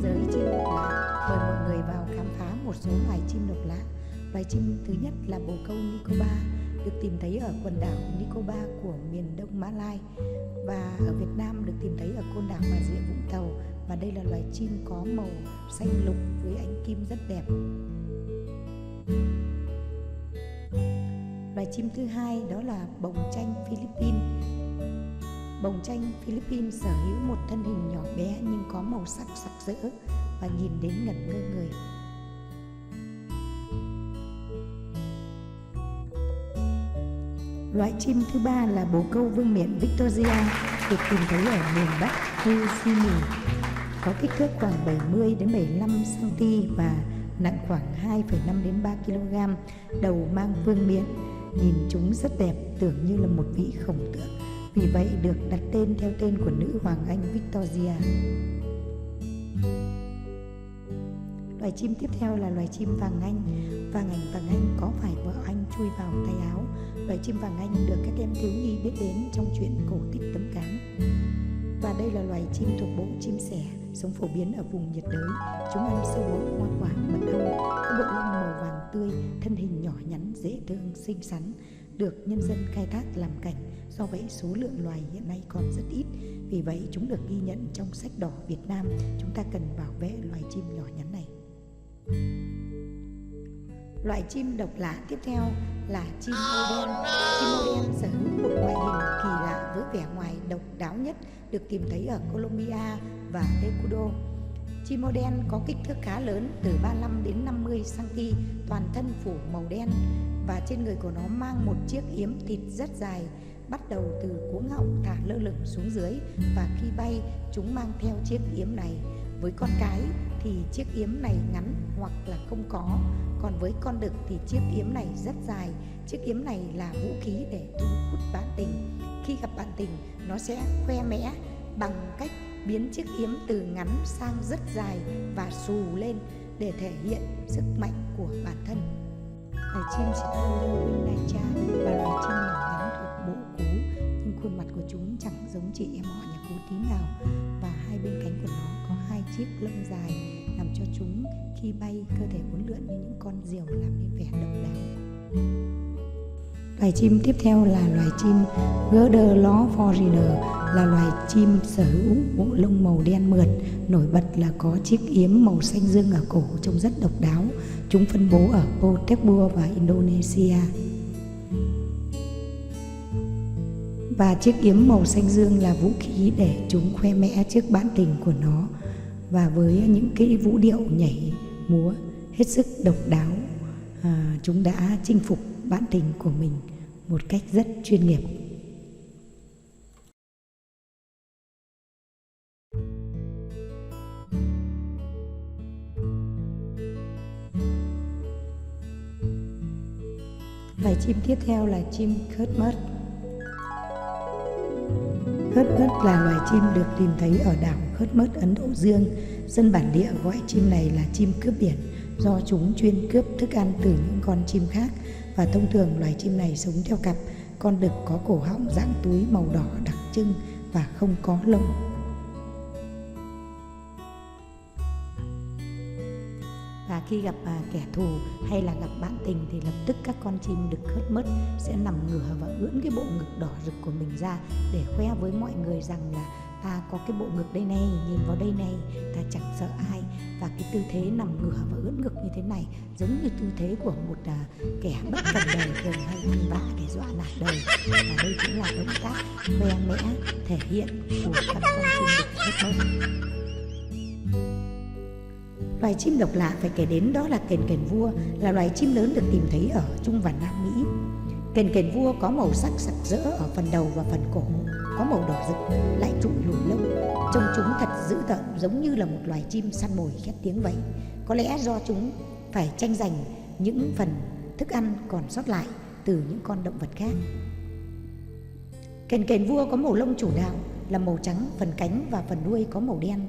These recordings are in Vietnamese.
giới chim độc lạ, mời mọi người vào khám phá một số loài chim độc lạ. Loài chim thứ nhất là bồ câu Nicobar, được tìm thấy ở quần đảo Nicobar của miền Đông Mã Lai, và ở Việt Nam được tìm thấy ở Côn Đảo Bà Rịa Vũng Tàu. Và đây là loài chim có màu xanh lục với ánh kim rất đẹp. Loài chim thứ hai đó là bồng tranh Philippines. Bồng tranh Philippines sở hữu một thân hình nhỏ bé nhưng có màu sắc sặc sỡ và nhìn đến ngẩn ngơ người. Loại chim thứ ba là bồ câu vương miện Victoria, được tìm thấy ở miền Bắc New Guinea. Có kích thước khoảng 70 đến 75 cm và nặng khoảng 2,5 đến 3 kg. Đầu mang vương miện, nhìn chúng rất đẹp, tưởng như là một vị khổng tượng. Vì vậy được đặt tên theo tên của nữ hoàng Anh Victoria. Loài chim tiếp theo là loài chim vàng Anh. Vàng Anh có phải vợ anh chui vào tay áo. Loài chim vàng Anh được các em thiếu nhi biết đến trong truyện cổ tích Tấm Cám. Và đây là loài chim thuộc bộ chim sẻ, sống phổ biến ở vùng nhiệt đới. Chúng ăn sâu bọ, hoa quả, mật ong, có bộ lông màu vàng tươi, thân hình nhỏ nhắn, dễ thương, xinh xắn, được nhân dân khai thác làm cảnh. Do vậy số lượng loài hiện nay còn rất ít. Vì vậy chúng được ghi nhận trong sách đỏ Việt Nam. Chúng ta cần bảo vệ loài chim nhỏ nhắn này. Loại chim độc lạ tiếp theo là chim mô đen. Chim mô đen sở hữu một ngoại hình kỳ lạ với vẻ ngoài độc đáo nhất, được tìm thấy ở Colombia và Ecuador. Chim mô đen có kích thước khá lớn, từ 35 đến 50 cm, toàn thân phủ màu đen và trên người của nó mang một chiếc yếm thịt rất dài, bắt đầu từ cuống họng thả lơ lửng xuống dưới, và khi bay chúng mang theo chiếc yếm này. Với con cái thì chiếc yếm này ngắn hoặc là không có, còn với con đực thì chiếc yếm này rất dài. Chiếc yếm này là vũ khí để thu hút bạn tình. Khi gặp bạn tình, nó sẽ khoe mẽ bằng cách biến chiếc yếm từ ngắn sang rất dài và xù lên để thể hiện sức mạnh của bản thân. Loài chim Sitala wingnacha là loài chim nhỏ nhắn thuộc bộ cú, nhưng khuôn mặt của chúng chẳng giống chị em họ nhà cú tí nào, và hai bên cánh của nó có hai chiếc lông dài làm cho chúng khi bay cơ thể uốn lượn như những con diều, làm nên vẻ độc đáo. Loài chim tiếp theo là loài chim Guadeloupe foreigner, là loài chim sở hữu bộ lông màu đen mượt, nổi bật là có chiếc yếm màu xanh dương ở cổ, trông rất độc đáo. Chúng phân bố ở Papua và Indonesia. Và chiếc yếm màu xanh dương là vũ khí để chúng khoe mẽ trước bạn tình của nó. Và với những cái vũ điệu nhảy múa hết sức độc đáo, chúng đã chinh phục bạn tình của mình một cách rất chuyên nghiệp. Loài chim tiếp theo là chim cutmurt. Cutmurt là loài chim được tìm thấy ở đảo Cutmurt, Ấn Độ Dương. Dân bản địa gọi chim này là chim cướp biển, do chúng chuyên cướp thức ăn từ những con chim khác. Và thông thường loài chim này sống theo cặp. Con đực có cổ họng dạng túi màu đỏ đặc trưng và không có lông. Và khi gặp kẻ thù hay là gặp bạn tình thì lập tức các con chim đực Cutmurt sẽ nằm ngửa và ưỡn cái bộ ngực đỏ rực của mình ra để khoe với mọi người rằng là ta có cái bộ ngực đây này, nhìn vào đây này, ta chẳng sợ ai. Và cái tư thế nằm ngửa và ưỡn ngực như thế này giống như tư thế của một kẻ bất cần đời thường hay ăn vạ để dọa nạt đời. Và đây cũng là động tác khoe mẽ thể hiện của các con chim đực Cutmurt. Loài chim độc lạ phải kể đến đó là kền kền vua, là loài chim lớn được tìm thấy ở Trung và Nam Mỹ. Kền kền vua có màu sắc sặc sỡ ở phần đầu và phần cổ, có màu đỏ rực, lại trụi lùi lông. Trông chúng thật dữ tợn, giống như là một loài chim săn mồi khét tiếng vậy. Có lẽ do chúng phải tranh giành những phần thức ăn còn sót lại từ những con động vật khác. Kền kền vua có màu lông chủ đạo là màu trắng, phần cánh và phần đuôi có màu đen.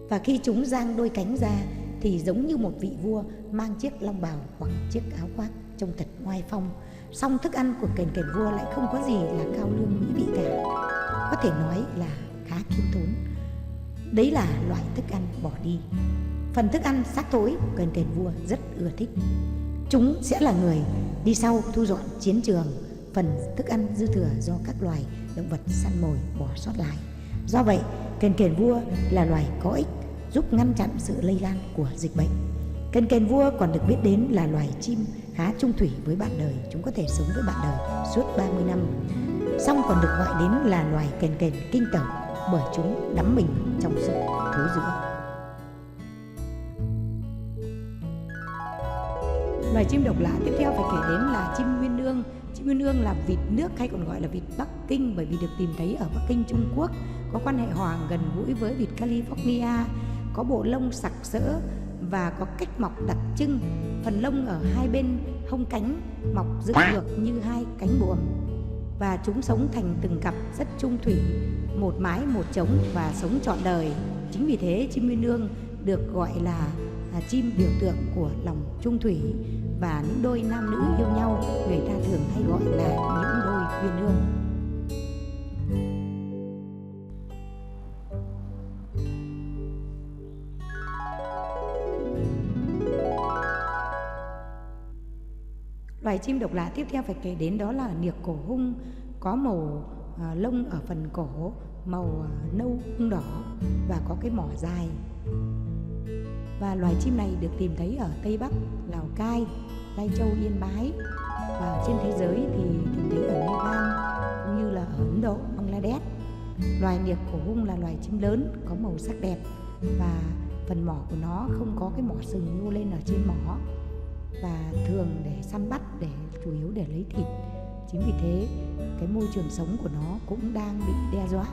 Và khi chúng dang đôi cánh ra thì giống như một vị vua mang chiếc long bào hoặc chiếc áo khoác, trông thật oai phong. Song thức ăn của kền kền vua lại không có gì là cao lương mỹ vị cả, có thể nói là khá khiêm tốn. Đấy là loại thức ăn bỏ đi. Phần thức ăn xác thối kền kền vua rất ưa thích. Chúng sẽ là người đi sau thu dọn chiến trường phần thức ăn dư thừa do các loài động vật săn mồi bỏ sót lại. Do vậy, kền kền vua là loài có ích, giúp ngăn chặn sự lây lan của dịch bệnh. Kền kền vua còn được biết đến là loài chim khá chung thủy với bạn đời. Chúng có thể sống với bạn đời suốt 30 năm. Song còn được gọi đến là loài kền kền kinh tởm bởi chúng đắm mình trong sự thối rữa. Loài chim độc lạ tiếp theo phải kể đến là chim uyên ương. Chim uyên ương là vịt nước hay còn gọi là vịt Bắc Kinh bởi vì được tìm thấy ở Bắc Kinh, Trung Quốc, có quan hệ hòa gần gũi với vịt California, có bộ lông sặc sỡ và có cách mọc đặc trưng. Phần lông ở hai bên hông cánh mọc dựng ngược như hai cánh buồm và chúng sống thành từng cặp rất chung thủy, một mái một trống và sống trọn đời. Chính vì thế chim uyên ương được gọi là chim biểu tượng của lòng chung thủy, và những đôi nam nữ yêu nhau người ta thường hay gọi là những đôi uyên ương. Loài chim độc lạ tiếp theo phải kể đến đó là niệc cổ hung, có màu lông ở phần cổ màu nâu hung đỏ và có cái mỏ dài. Và loài chim này được tìm thấy ở Tây Bắc, Lào Cai, Lai Châu, Yên Bái, và trên thế giới thì tìm thấy ở Nepal cũng như là ở Ấn Độ, Bangladesh. Loài niệc cổ hung là loài chim lớn có màu sắc đẹp và phần mỏ của nó không có cái mỏ sừng nhô lên ở trên mỏ, và thường để săn bắt, để chủ yếu để lấy thịt. Chính vì thế cái môi trường sống của nó cũng đang bị đe dọa.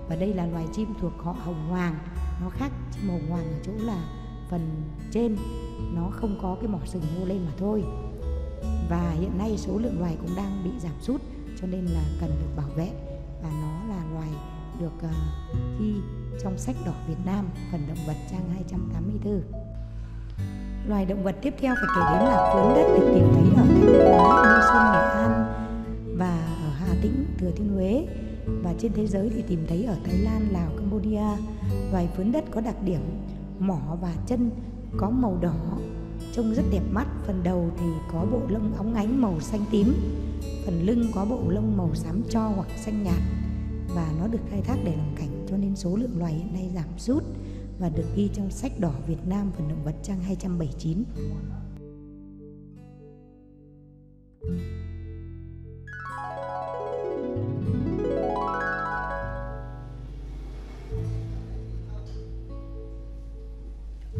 Và đây là loài chim thuộc họ hồng hoàng. Nó khác chim hồng hoàng ở chỗ là phần trên nó không có cái mỏ sừng nhô lên mà thôi. Và hiện nay số lượng loài cũng đang bị giảm sút, cho nên là cần được bảo vệ. Và nó là loài được ghi trong sách đỏ Việt Nam, phần động vật trang 284. Loài động vật tiếp theo phải kể đến là phướn đất, được tìm thấy ở Thanh Hóa, Nghi Xuân, Nghệ An và ở Hà Tĩnh, Thừa Thiên Huế. Và trên thế giới thì tìm thấy ở Thái Lan, Lào, Campuchia. Loài phướn đất có đặc điểm mỏ và chân có màu đỏ, trông rất đẹp mắt. Phần đầu thì có bộ lông óng ánh màu xanh tím, phần lưng có bộ lông màu xám tro hoặc xanh nhạt, và nó được khai thác để làm cảnh, cho nên số lượng loài hiện nay giảm sút và được ghi trong sách đỏ Việt Nam, phần động vật trang 279.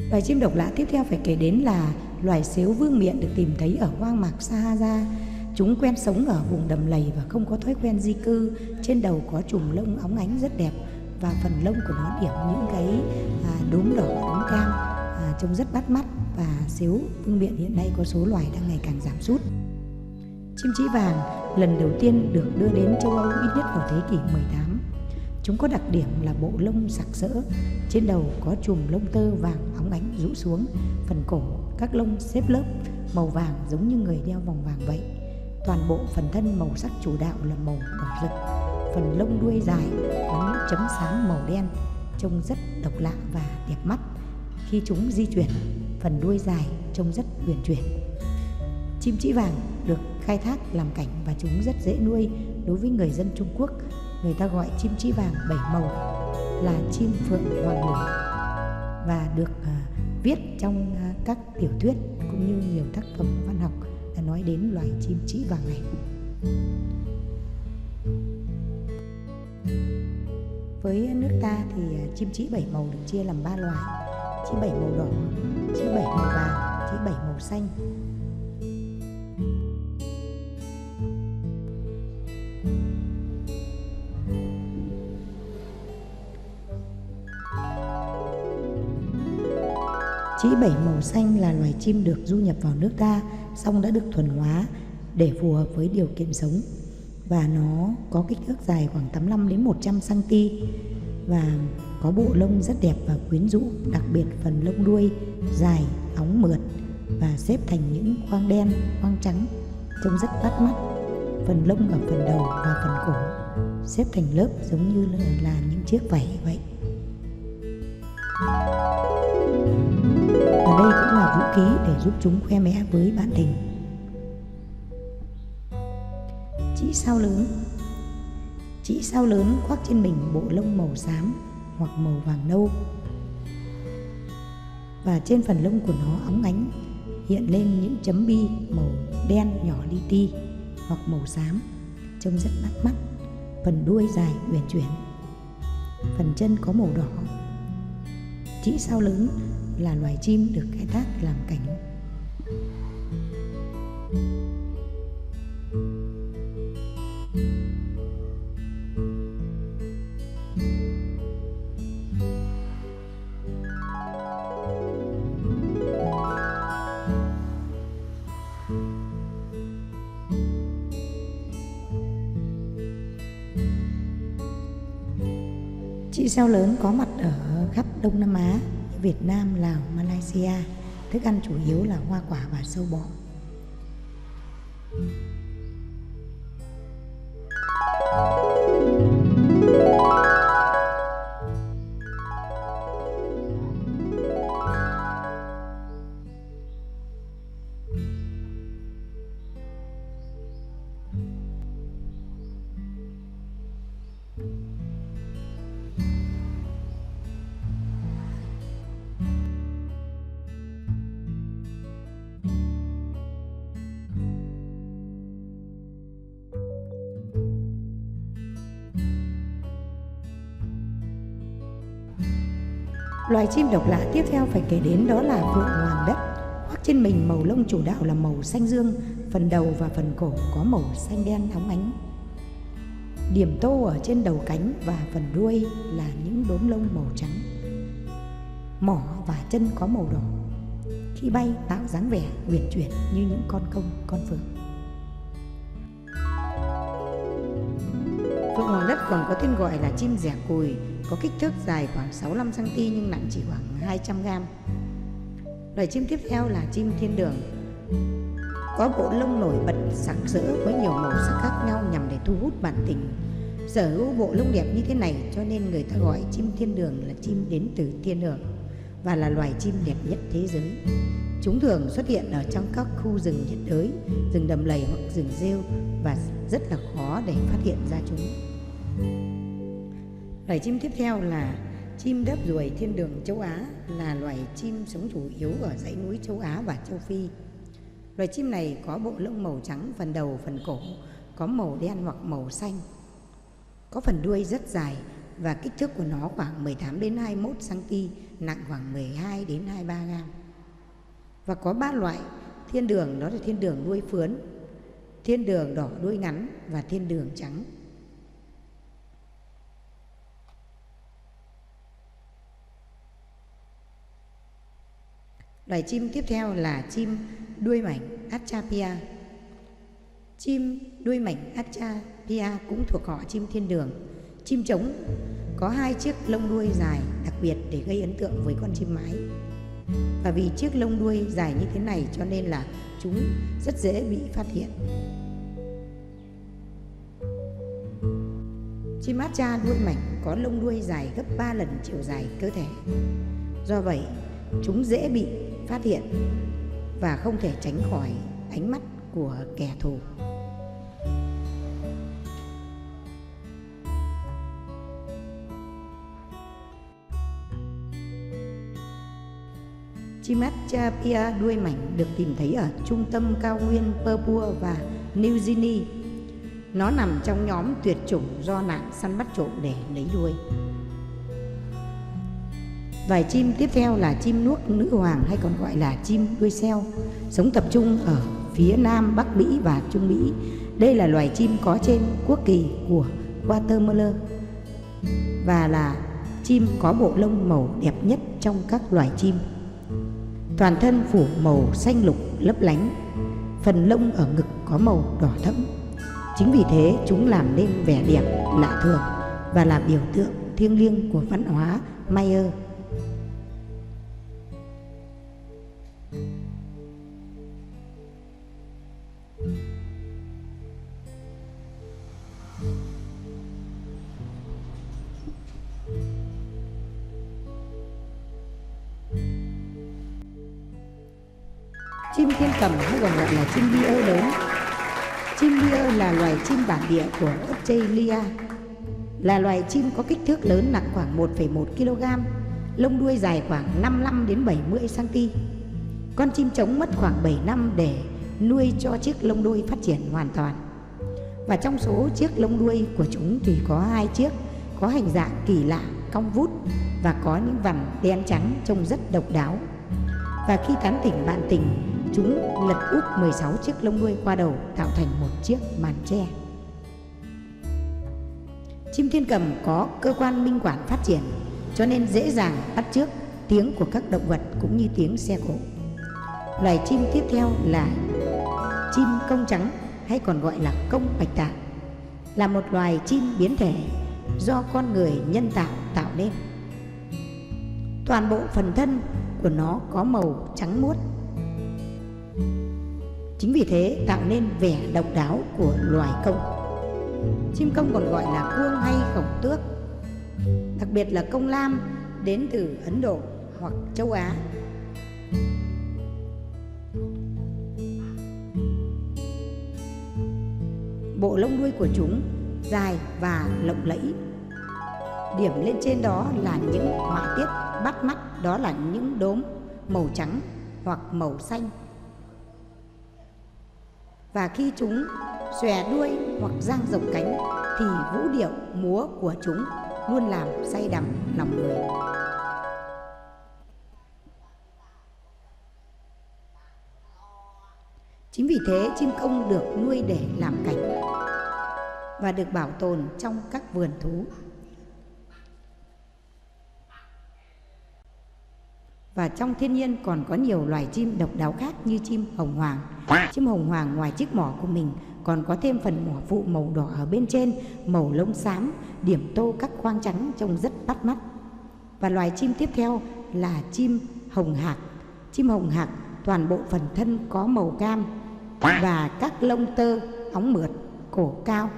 Loài chim độc lạ tiếp theo phải kể đến là loài sếu vương miện, được tìm thấy ở hoang mạc Sahara. Chúng quen sống ở vùng đầm lầy và không có thói quen di cư. Trên đầu có chùm lông óng ánh rất đẹp, và phần lông của nó điểm những cái đốm đỏ, đốm cam, trông rất bắt mắt. Và sếu vương miện hiện nay có số loài đang ngày càng giảm sút. Chim trĩ vàng lần đầu tiên được đưa đến châu Âu ít nhất vào thế kỷ 18. Chúng có đặc điểm là bộ lông sặc sỡ, trên đầu có chùm lông tơ vàng óng ánh rũ xuống, phần cổ các lông xếp lớp màu vàng giống như người đeo vòng vàng vậy. Toàn bộ phần thân màu sắc chủ đạo là màu đỏ rực, phần lông đuôi dài có những chấm sáng màu đen, trông rất độc lạ và đẹp mắt. Khi chúng di chuyển, phần đuôi dài trông rất huyền chuyển. Chim trĩ vàng được khai thác làm cảnh và chúng rất dễ nuôi đối với người dân Trung Quốc. Người ta gọi chim trĩ vàng bảy màu là chim phượng hoàng lửa, và được viết trong các tiểu thuyết cũng như nhiều tác phẩm văn học đã nói đến loài chim trĩ vàng này. Với nước ta thì chim trĩ bảy màu được chia làm 3 loài: chim bảy màu đỏ, chim bảy màu vàng, chim bảy màu xanh. Trĩ bảy màu xanh là loài chim được du nhập vào nước ta, song đã được thuần hóa để phù hợp với điều kiện sống, và nó có kích thước dài khoảng 85 đến 100 cm và có bộ lông rất đẹp và quyến rũ, đặc biệt phần lông đuôi dài, óng mượt và xếp thành những khoang đen, khoang trắng, trông rất bắt mắt. Phần lông ở phần đầu và phần cổ xếp thành lớp giống như là những chiếc vảy vậy. khí để giúp chúng khoe mẽ với bạn tình. Trĩ sao lớn. Trĩ sao lớn khoác trên mình bộ lông màu xám hoặc màu vàng nâu, và trên phần lông của nó óng ánh hiện lên những chấm bi màu đen nhỏ li ti hoặc màu xám, trông rất bắt mắt. Phần đuôi dài uyển chuyển, phần chân có màu đỏ. Trĩ sao lớn là loài chim được khai thác làm cảnh. Trĩ sao lớn có mặt ở khắp Đông Nam Á, Việt Nam, Lào, Malaysia. Thức ăn chủ yếu là hoa quả và sâu bọ. Loài chim độc lạ tiếp theo phải kể đến đó là phượng hoàng đất. Khoác trên mình màu lông chủ đạo là màu xanh dương, phần đầu và phần cổ có màu xanh đen óng ánh. Điểm tô ở trên đầu cánh và phần đuôi là những đốm lông màu trắng. Mỏ và chân có màu đỏ. Khi bay tạo dáng vẻ uyển chuyển như những con công, con phượng. Phượng hoàng đất còn có tên gọi là chim rẻ cùi, có kích thước dài khoảng 65 cm nhưng nặng chỉ khoảng 200 g. Loài chim tiếp theo là chim thiên đường, có bộ lông nổi bật sặc sỡ với nhiều màu sắc khác nhau nhằm để thu hút bạn tình. Sở hữu bộ lông đẹp như thế này cho nên người ta gọi chim thiên đường là chim đến từ thiên đường và là loài chim đẹp nhất thế giới. Chúng thường xuất hiện ở trong các khu rừng nhiệt đới, rừng đầm lầy hoặc rừng rêu và rất là khó để phát hiện ra chúng. Loài chim tiếp theo là chim đớp ruồi thiên đường châu Á, là loài chim sống chủ yếu ở dãy núi châu Á và châu Phi. Loài chim này có bộ lông màu trắng, phần đầu, phần cổ có màu đen hoặc màu xanh. Có phần đuôi rất dài và kích thước của nó khoảng 18 đến 21 cm, nặng khoảng 12 đến 23 g. Và có 3 loại thiên đường, đó là thiên đường đuôi phướn, thiên đường đỏ đuôi ngắn và thiên đường trắng. Loài chim tiếp theo là chim đuôi mảnh Achapia. Chim đuôi mảnh Achapia cũng thuộc họ chim thiên đường. Chim trống có 2 chiếc lông đuôi dài đặc biệt để gây ấn tượng với con chim mái. Và vì chiếc lông đuôi dài như thế này cho nên là chúng rất dễ bị phát hiện. Chim Acha đuôi mảnh có lông đuôi dài gấp 3 lần chiều dài cơ thể. Do vậy, chúng dễ bị phát hiện và không thể tránh khỏi ánh mắt của kẻ thù. Chim Achapia đuôi mảnh được tìm thấy ở trung tâm cao nguyên Papua và New Guinea. Nó nằm trong nhóm tuyệt chủng do nạn săn bắt trộm để lấy đuôi. Loài chim tiếp theo là chim nuốt nữ hoàng hay còn gọi là chim đuôi seo, sống tập trung ở phía Nam, Bắc Mỹ và Trung Mỹ. Đây là loài chim có trên quốc kỳ của Guatemala và là chim có bộ lông màu đẹp nhất trong các loài chim. Toàn thân phủ màu xanh lục lấp lánh, phần lông ở ngực có màu đỏ thẫm. Chính vì thế chúng làm nên vẻ đẹp lạ thường và là biểu tượng thiêng liêng của văn hóa Maya. Chim thiên cầm hay còn gọi là chim bia lớn. Chim bia là loài chim bản địa của Australia, là loài chim có kích thước lớn, nặng khoảng 1,1 kg, lông đuôi dài khoảng 55 đến 70 cm. Con chim trống mất khoảng 7 năm để nuôi cho chiếc lông đuôi phát triển hoàn toàn. Và trong số chiếc lông đuôi của chúng thì có 2 chiếc có hình dạng kỳ lạ, cong vút và có những vằn đen trắng trông rất độc đáo. Và khi tán tỉnh bạn tình, chúng lật úp 16 chiếc lông đuôi qua đầu tạo thành một chiếc màn tre. Chim thiên cầm có cơ quan minh quản phát triển, cho nên dễ dàng bắt chước tiếng của các động vật cũng như tiếng xe cộ. Loài chim tiếp theo là chim công trắng hay còn gọi là công bạch tạng, là một loài chim biến thể do con người nhân tạo nên. Toàn bộ phần thân của nó có màu trắng muốt. Chính vì thế tạo nên vẻ độc đáo của loài công. Chim công còn gọi là cuông hay khổng tước, đặc biệt là công lam đến từ Ấn Độ hoặc châu Á. Bộ lông đuôi của chúng dài và lộng lẫy. Điểm lên trên đó là những họa tiết bắt mắt, đó là những đốm màu trắng hoặc màu xanh. Và khi chúng xòe đuôi hoặc dang rộng cánh thì vũ điệu múa của chúng luôn làm say đắm lòng người. Chính vì thế chim công được nuôi để làm cảnh và được bảo tồn trong các vườn thú. Và trong thiên nhiên còn có nhiều loài chim độc đáo khác như chim hồng hoàng. Chim hồng hoàng ngoài chiếc mỏ của mình còn có thêm phần mỏ phụ màu đỏ ở bên trên, màu lông xám, điểm tô các khoang trắng trông rất bắt mắt. Và loài chim tiếp theo là chim hồng hạc. Chim hồng hạc toàn bộ phần thân có màu cam và các lông tơ óng mượt, cổ cao.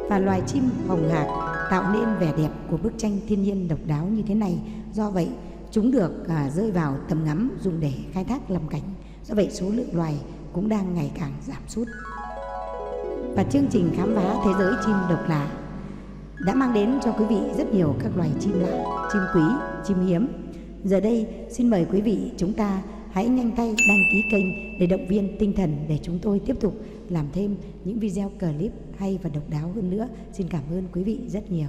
Và loài chim hồng hạc tạo nên vẻ đẹp của bức tranh thiên nhiên độc đáo như thế này. Do vậy chúng được rơi vào tầm ngắm dùng để khai thác làm cảnh. Do vậy số lượng loài cũng đang ngày càng giảm sút. Và chương trình khám phá thế giới chim độc lạ đã mang đến cho quý vị rất nhiều các loài chim lạ, chim quý, chim hiếm. Giờ đây xin mời quý vị chúng ta hãy nhanh tay đăng ký kênh để động viên tinh thần để chúng tôi tiếp tục làm thêm những video clip hay và độc đáo hơn nữa. Xin cảm ơn quý vị rất nhiều.